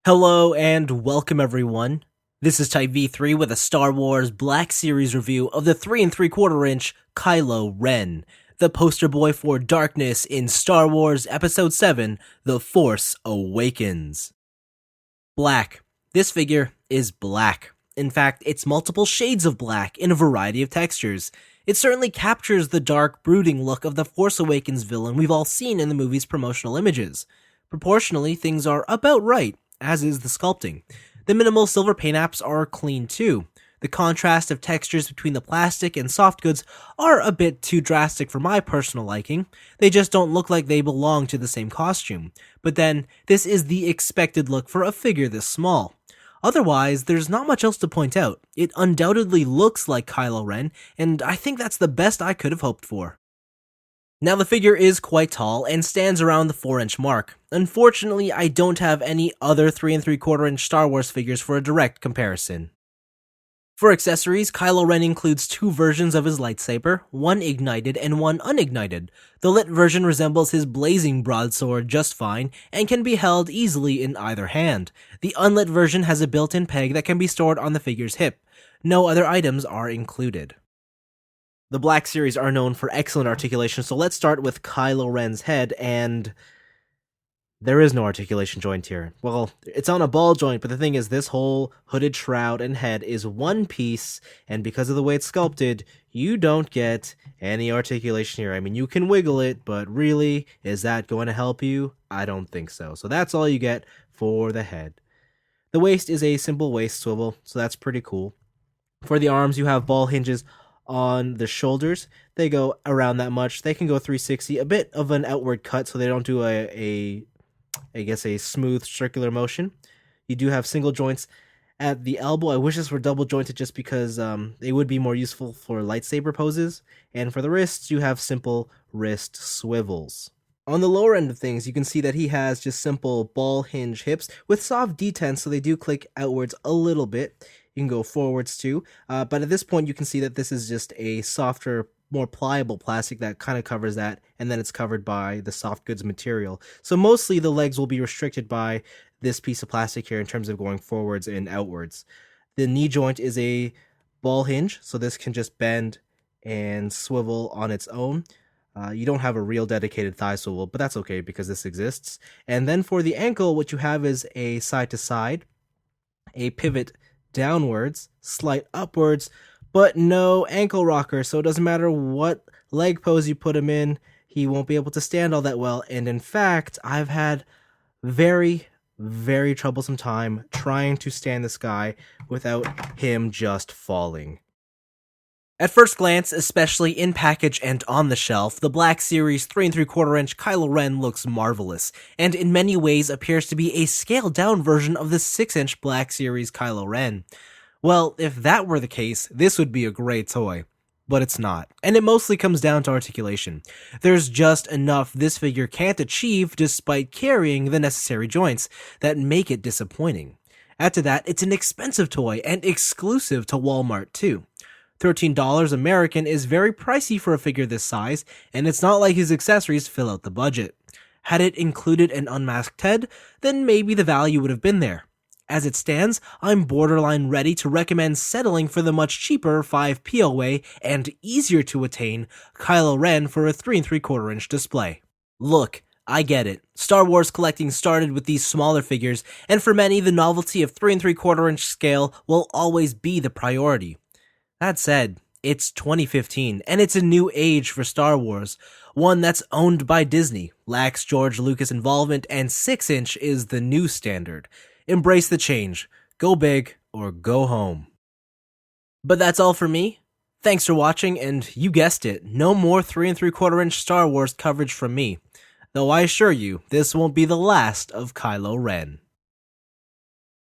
Hello and welcome everyone. This is Type V3 with a Star Wars Black Series review of the 3 3/4 inch Kylo Ren, the poster boy for darkness in Star Wars Episode 7, The Force Awakens. Black. This figure is black. In fact, it's multiple shades of black in a variety of textures. It certainly captures the dark, brooding look of the Force Awakens villain we've all seen in the movie's promotional images. Proportionally, things are about right, as is the sculpting. The minimal silver paint apps are clean too. The contrast of textures between the plastic and soft goods are a bit too drastic for my personal liking. They just don't look like they belong to the same costume. But then, this is the expected look for a figure this small. Otherwise, there's not much else to point out. It undoubtedly looks like Kylo Ren, and I think that's the best I could have hoped for. Now the figure is quite tall and stands around the 4-inch mark. Unfortunately, I don't have any other 3 3/4 inch Star Wars figures for a direct comparison. For accessories, Kylo Ren includes two versions of his lightsaber, one ignited and one unignited. The lit version resembles his blazing broadsword just fine and can be held easily in either hand. The unlit version has a built-in peg that can be stored on the figure's hip. No other items are included. The Black Series are known for excellent articulation, so let's start with Kylo Ren's head, and there is no articulation joint here. Well, it's on a ball joint, but the thing is, this whole hooded shroud and head is one piece, and because of the way it's sculpted, you don't get any articulation here. I mean, you can wiggle it, but really, is that going to help you? I don't think so. So that's all you get for the head. The waist is a simple waist swivel, so that's pretty cool. For the arms, you have ball hinges on the shoulders. They go around that much. They can go 360, a bit of an outward cut so they don't do a smooth circular motion. You do have single joints at the elbow. I wish this were double jointed just because they would be more useful for lightsaber poses. And for the wrists, you have simple wrist swivels. On the lower end of things, you can see that he has just simple ball hinge hips with soft detents, so they do click outwards a little bit. You can go forwards too, but at this point you can see that this is just a softer, more pliable plastic that kind of covers that, and then it's covered by the soft goods material. So mostly the legs will be restricted by this piece of plastic here in terms of going forwards and outwards. The knee joint is a ball hinge, so this can just bend and swivel on its own. You don't have a real dedicated thigh swivel, but that's okay because this exists. And then for the ankle, what you have is a side-to-side, a pivot downwards, slight upwards, but no ankle rocker, so it doesn't matter what leg pose you put him in, he won't be able to stand all that well. And in fact, I've had very, very troublesome time trying to stand this guy without him just falling. At first glance, especially in package and on the shelf, the Black Series 3 3/4 inch Kylo Ren looks marvelous, and in many ways appears to be a scaled-down version of the 6-inch Black Series Kylo Ren. Well, if that were the case, this would be a great toy. But it's not, and it mostly comes down to articulation. There's just enough this figure can't achieve despite carrying the necessary joints that make it disappointing. Add to that, it's an expensive toy and exclusive to Walmart too. $13 American is very pricey for a figure this size, and it's not like his accessories fill out the budget. Had it included an unmasked head, then maybe the value would have been there. As it stands, I'm borderline ready to recommend settling for the much cheaper 5 POA and easier to attain Kylo Ren for a 3 3/4 inch display. Look, I get it. Star Wars collecting started with these smaller figures, and for many, the novelty of 3 3/4 inch scale will always be the priority. That said, it's 2015, and it's a new age for Star Wars, one that's owned by Disney, lacks George Lucas involvement, and 6-inch is the new standard. Embrace the change. Go big or go home. But that's all for me. Thanks for watching, and you guessed it, no more 3 3/4 inch Star Wars coverage from me. Though I assure you, this won't be the last of Kylo Ren.